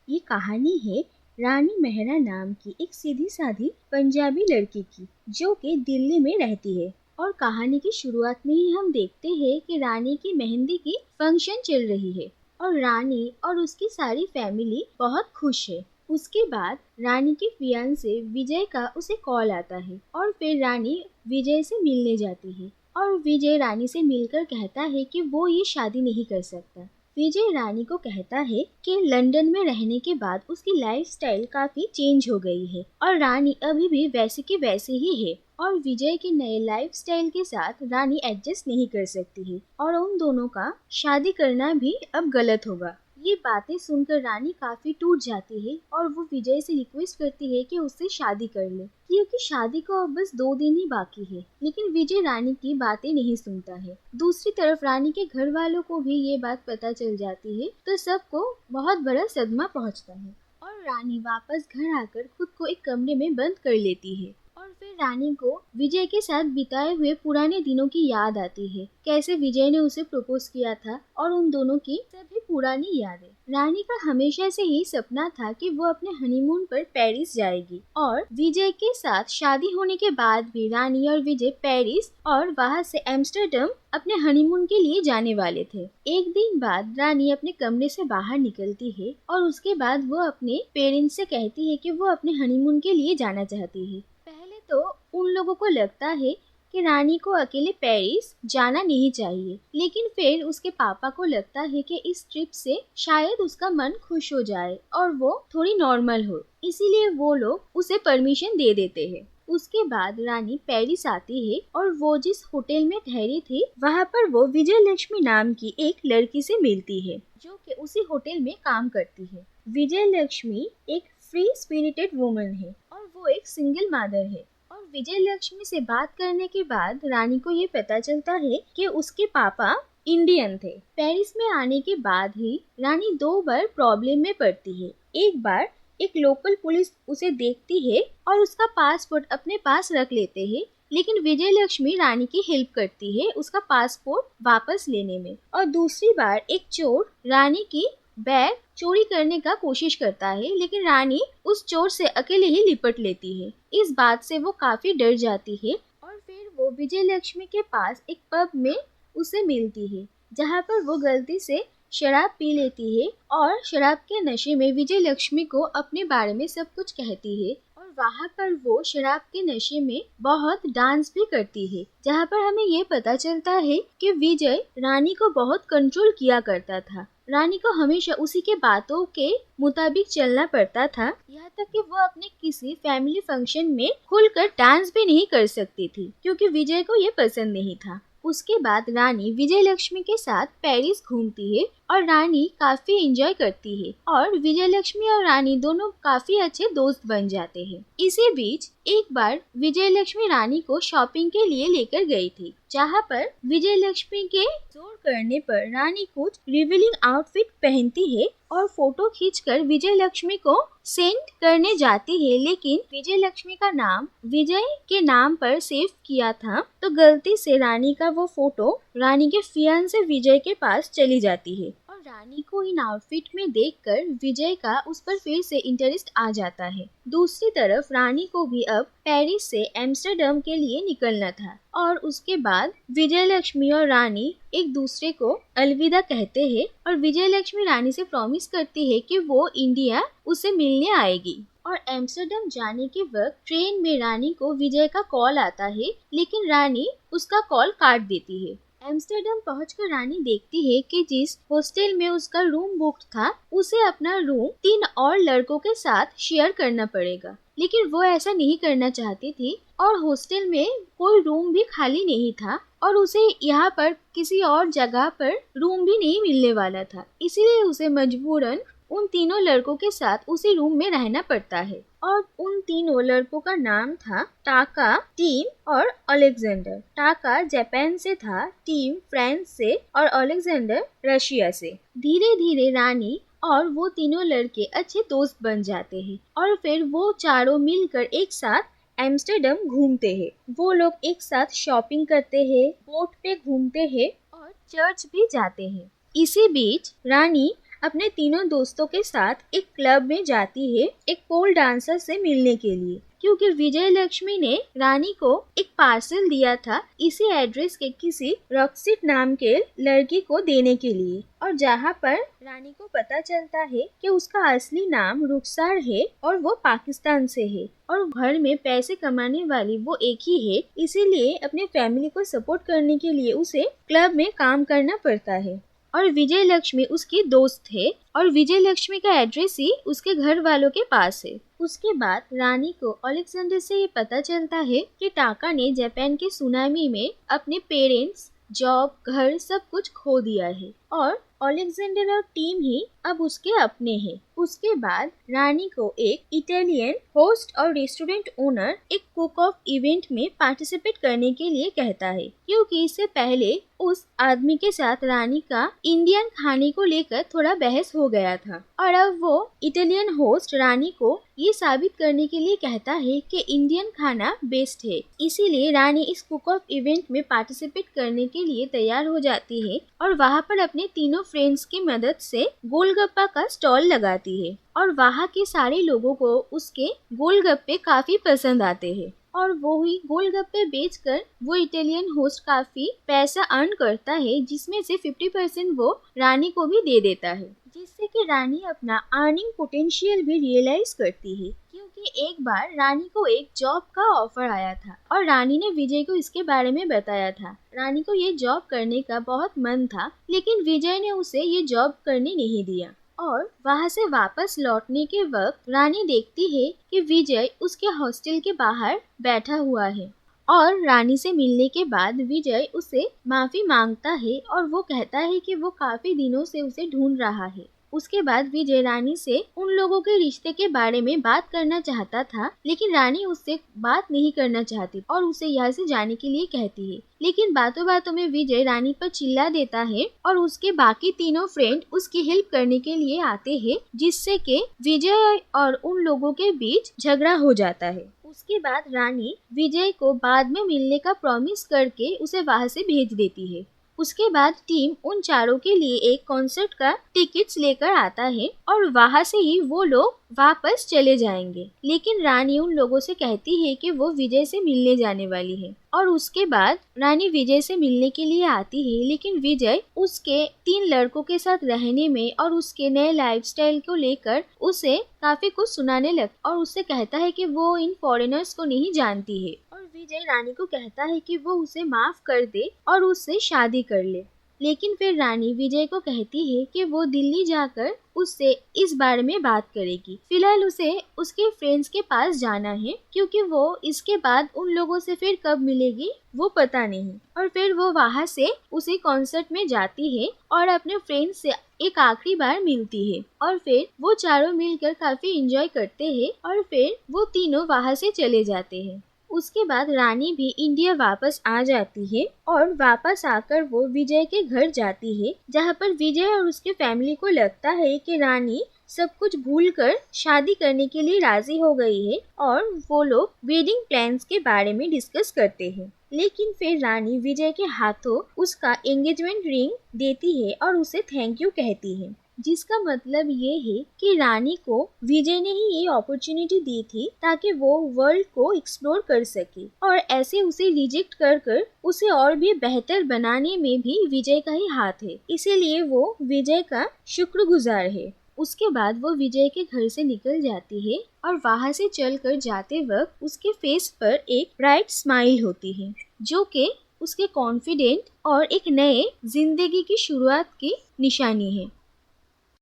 ये कहानी है रानी मेहरा नाम की एक सीधी सादी पंजाबी लड़की की, जो कि दिल्ली में रहती है। और कहानी की शुरुआत में ही हम देखते हैं कि रानी की मेहंदी की फंक्शन चल रही है और रानी और उसकी सारी फैमिली बहुत खुश है। उसके बाद रानी के फियांसे विजय का उसे कॉल आता है और फिर रानी विजय से मिलने जाती है और विजय रानी से मिलकर कहता है कि वो ये शादी नहीं कर सकता। विजय रानी को कहता है कि लंदन में रहने के बाद उसकी लाइफस्टाइल काफी चेंज हो गई है और रानी अभी भी वैसे की वैसे ही है और विजय के नए लाइफस्टाइल के साथ रानी एडजस्ट नहीं कर सकती है और उन दोनों का शादी करना भी अब गलत होगा। ये बातें सुनकर रानी काफी टूट जाती है और वो विजय से रिक्वेस्ट करती है कि उससे शादी कर ले, क्योंकि शादी को अब बस 2 दिन ही बाकी है। लेकिन विजय रानी की बातें नहीं सुनता है। दूसरी तरफ रानी के घर वालों को भी ये बात पता चल जाती है तो सबको बहुत बड़ा सदमा पहुंचता है और रानी वापस घर आकर खुद को एक कमरे में बंद कर लेती है। और फिर रानी को विजय के साथ बिताए हुए पुराने दिनों की याद आती है, कैसे विजय ने उसे प्रपोज किया था और उन दोनों की सभी पुरानी यादें। रानी का हमेशा से ही सपना था कि वो अपने हनीमून पर पेरिस जाएगी और विजय के साथ शादी होने के बाद भी रानी और विजय पेरिस और वहाँ से एम्स्टर्डम अपने हनीमून के लिए जाने वाले थे। एक दिन बाद रानी अपने कमरे से बाहर निकलती है और उसके बाद वो अपने पेरेंट्स से कहती है कि वो अपने हनीमून के लिए जाना चाहती है। पहले तो उन लोगों को लगता है कि रानी को अकेले पेरिस जाना नहीं चाहिए, लेकिन फिर उसके पापा को लगता है कि इस ट्रिप से शायद उसका मन खुश हो जाए और वो थोड़ी नॉर्मल हो, इसीलिए वो लोग उसे परमिशन दे देते हैं। उसके बाद रानी पेरिस आती है और वो जिस होटल में ठहरी थी वहाँ पर वो विजय लक्ष्मी नाम की एक लड़की से मिलती है, जो कि उसी होटल में काम करती है। विजय लक्ष्मी एक फ्री स्पिरिटेड वुमन है और वो एक सिंगल मदर है। और विजय लक्ष्मी से बात करने के बाद रानी को ये पता चलता है कि उसके पापा इंडियन थे। पेरिस में आने के बाद ही रानी 2 बार प्रॉब्लम में पड़ती है। एक बार एक लोकल पुलिस उसे देखती है और उसका पासपोर्ट अपने पास रख लेते हैं, लेकिन विजय लक्ष्मी रानी की हेल्प करती है उसका पासपोर्ट वापस लेने में। और दूसरी बार एक चोर रानी की बैग चोरी करने का कोशिश करता है, लेकिन रानी उस चोर से अकेले ही लिपट लेती है। इस बात से वो काफी डर जाती है और फिर वो विजय लक्ष्मी के पास एक पब में उसे मिलती है, जहाँ पर वो गलती से शराब पी लेती है और शराब के नशे में विजय लक्ष्मी को अपने बारे में सब कुछ कहती है और वहाँ पर वो शराब के नशे में बहुत डांस भी करती है, जहाँ पर हमें ये पता चलता है कि विजय रानी को बहुत कंट्रोल किया करता था। रानी को हमेशा उसी के बातों के मुताबिक चलना पड़ता था, यहाँ तक कि वो अपने किसी फैमिली फंक्शन में खुलकर डांस भी नहीं कर सकती थी, क्योंकि विजय को ये पसंद नहीं था। उसके बाद रानी विजय लक्ष्मी के साथ पेरिस घूमती है और रानी काफी एंजॉय करती है और विजय लक्ष्मी और रानी दोनों काफी अच्छे दोस्त बन जाते हैं। इसी बीच एक बार विजय लक्ष्मी रानी को शॉपिंग के लिए लेकर गई थी, जहाँ पर विजय लक्ष्मी के जोर करने पर रानी कुछ रिवीलिंग आउटफिट पहनती है और फोटो खींचकर विजय लक्ष्मी को सेंड करने जाती है, लेकिन विजय लक्ष्मी का नाम विजय के नाम पर सेव किया था तो गलती से रानी का वो फोटो रानी के फियांसे विजय के पास चली जाती है और रानी को इन आउटफिट में देखकर विजय का उस पर फिर से इंटरेस्ट आ जाता है। दूसरी तरफ रानी को भी अब पेरिस से एम्स्टर्डम के लिए निकलना था और उसके बाद विजय लक्ष्मी और रानी एक दूसरे को अलविदा कहते हैं और विजय लक्ष्मी रानी से प्रॉमिस करती है कि वो इंडिया उसे मिलने आएगी। और एम्स्टर्डम जाने के वक्त ट्रेन में रानी को विजय का कॉल आता है, लेकिन रानी उसका कॉल काट देती है। एम्स्टर्डम पहुंचकर रानी देखती है कि जिस हॉस्टल में उसका रूम बुक था उसे अपना रूम 3 और लड़कों के साथ शेयर करना पड़ेगा, लेकिन वो ऐसा नहीं करना चाहती थी और हॉस्टल में कोई रूम भी खाली नहीं था और उसे यहाँ पर किसी और जगह पर रूम भी नहीं मिलने वाला था, इसीलिए उसे मजबूरन उन तीनों लड़कों के साथ उसी रूम में रहना पड़ता है। और उन तीनों लड़कों का नाम था टाका, टीम और अलेक्जेंडर। टाका जापान से था, टीम फ्रांस से और अलेक्जेंडर रशिया से। धीरे धीरे रानी और वो तीनों लड़के अच्छे दोस्त बन जाते हैं और फिर वो चारों मिलकर एक साथ एम्स्टर्डम घूमते हैं। वो लोग एक साथ शॉपिंग करते हैं, बोट पे घूमते हैं और चर्च भी जाते हैं। इसी बीच रानी अपने तीनों दोस्तों के साथ एक क्लब में जाती है एक पोल डांसर से मिलने के लिए, क्योंकि विजय लक्ष्मी ने रानी को एक पार्सल दिया था इसी एड्रेस के किसी रॉक्सिट नाम के लड़की को देने के लिए, और जहाँ पर रानी को पता चलता है कि उसका असली नाम रुखसार है और वो पाकिस्तान से है और घर में पैसे कमाने वाली वो एक ही है, इसीलिए अपने फैमिली को सपोर्ट करने के लिए उसे क्लब में काम करना पड़ता है। और विजय लक्ष्मी उसकी दोस्त है और विजय लक्ष्मी का एड्रेस ही उसके घर वालों के पास है। उसके बाद रानी को अलेक्जेंडर से ये पता चलता है कि टाका ने जापान के सुनामी में अपने पेरेंट्स, जॉब, घर सब कुछ खो दिया है और अलेक्जेंडर और टीम ही अब उसके अपने हैं। उसके बाद रानी को एक इटालियन होस्ट और रेस्टोरेंट ओनर एक कुक ऑफ इवेंट में पार्टिसिपेट करने के लिए कहता है, क्योंकि इससे पहले उस आदमी के साथ रानी का इंडियन खाने को लेकर थोड़ा बहस हो गया था और अब वो इटालियन होस्ट रानी को ये साबित करने के लिए कहता है कि इंडियन खाना बेस्ट है। इसीलिए रानी इस कुक ऑफ इवेंट में पार्टिसिपेट करने के लिए तैयार हो जाती है और वहाँ पर अपने तीनों फ्रेंड्स की मदद से गोलगप्पा का स्टॉल लगाती है और वहाँ के सारे लोगों को उसके गोलगप्पे काफी पसंद आते हैं और वो ही गोलगप्पे बेचकर वो इटालियन होस्ट काफी पैसा अर्न करता है, जिसमें से 50% वो रानी को भी दे देता है, जिससे कि रानी अपना अर्निंग पोटेंशियल भी रियलाइज करती है। क्योंकि एक बार रानी को एक जॉब का ऑफर आया था और रानी ने विजय को इसके बारे में बताया था। रानी को ये जॉब करने का बहुत मन था, लेकिन विजय ने उसे ये जॉब करने नहीं दिया और वहाँ से वापस लौटने के वक्त रानी देखती है कि विजय उसके हॉस्टल के बाहर बैठा हुआ है और रानी से मिलने के बाद विजय उसे माफी मांगता है और वो कहता है कि वो काफी दिनों से उसे ढूंढ रहा है। उसके बाद विजय रानी से उन लोगों के रिश्ते के बारे में बात करना चाहता था, लेकिन रानी उससे बात नहीं करना चाहती और उसे यहाँ से जाने के लिए कहती है। लेकिन बातों बातों में विजय रानी पर चिल्ला देता है और उसके बाकी तीनों फ्रेंड उसकी हेल्प करने के लिए आते हैं, जिससे कि विजय और उन लोगों के बीच झगड़ा हो जाता है। उसके बाद रानी विजय को बाद में मिलने का प्रॉमिस करके उसे वहाँ से भेज देती है। उसके बाद टीम उन चारों के लिए एक कॉन्सर्ट का टिकट्स लेकर आता है और वहाँ से ही वो लोग वापस चले जाएंगे, लेकिन रानी उन लोगों से कहती है कि वो विजय से मिलने जाने वाली है और उसके बाद रानी विजय से मिलने के लिए आती है, लेकिन विजय उसके 3 लड़कों के साथ रहने में और उसके नए लाइफस्टाइल को लेकर उसे काफी कुछ सुनाने लगता और उससे कहता है कि वो इन फॉरेनर्स को नहीं जानती है और विजय रानी को कहता है कि वो उसे माफ कर दे और उससे शादी कर ले। लेकिन फिर रानी विजय को कहती है कि वो दिल्ली जाकर उससे इस बारे में बात करेगी। फिलहाल उसे उसके फ्रेंड्स के पास जाना है, क्योंकि वो इसके बाद उन लोगों से फिर कब मिलेगी वो पता नहीं। और फिर वो वहाँ से उसी कॉन्सर्ट में जाती है और अपने फ्रेंड्स से एक आखिरी बार मिलती है और फिर वो चारों मिलकर काफी एंजॉय करते हैं और फिर वो तीनों वहाँ से चले जाते हैं। उसके बाद रानी भी इंडिया वापस आ जाती है और वापस आकर वो विजय के घर जाती है, जहाँ पर विजय और उसके फैमिली को लगता है कि रानी सब कुछ भूलकर शादी करने के लिए राजी हो गई है और वो लोग वेडिंग प्लान्स के बारे में डिस्कस करते हैं। लेकिन फिर रानी विजय के हाथों उसका एंगेजमेंट रिंग देती है और उसे थैंक यू कहती है, जिसका मतलब ये है कि रानी को विजय ने ही ये अपॉर्चुनिटी दी थी ताकि वो वर्ल्ड को एक्सप्लोर कर सके और ऐसे उसे रिजेक्ट कर उसे और भी बेहतर बनाने में भी विजय का ही हाथ है, इसीलिए वो विजय का शुक्रगुजार है। उसके बाद वो विजय के घर से निकल जाती है और वहाँ से चलकर जाते वक्त उसके फेस पर एक ब्राइट स्माइल होती है, जो कि उसके कॉन्फिडेंट और एक नए जिंदगी की शुरुआत की निशानी है।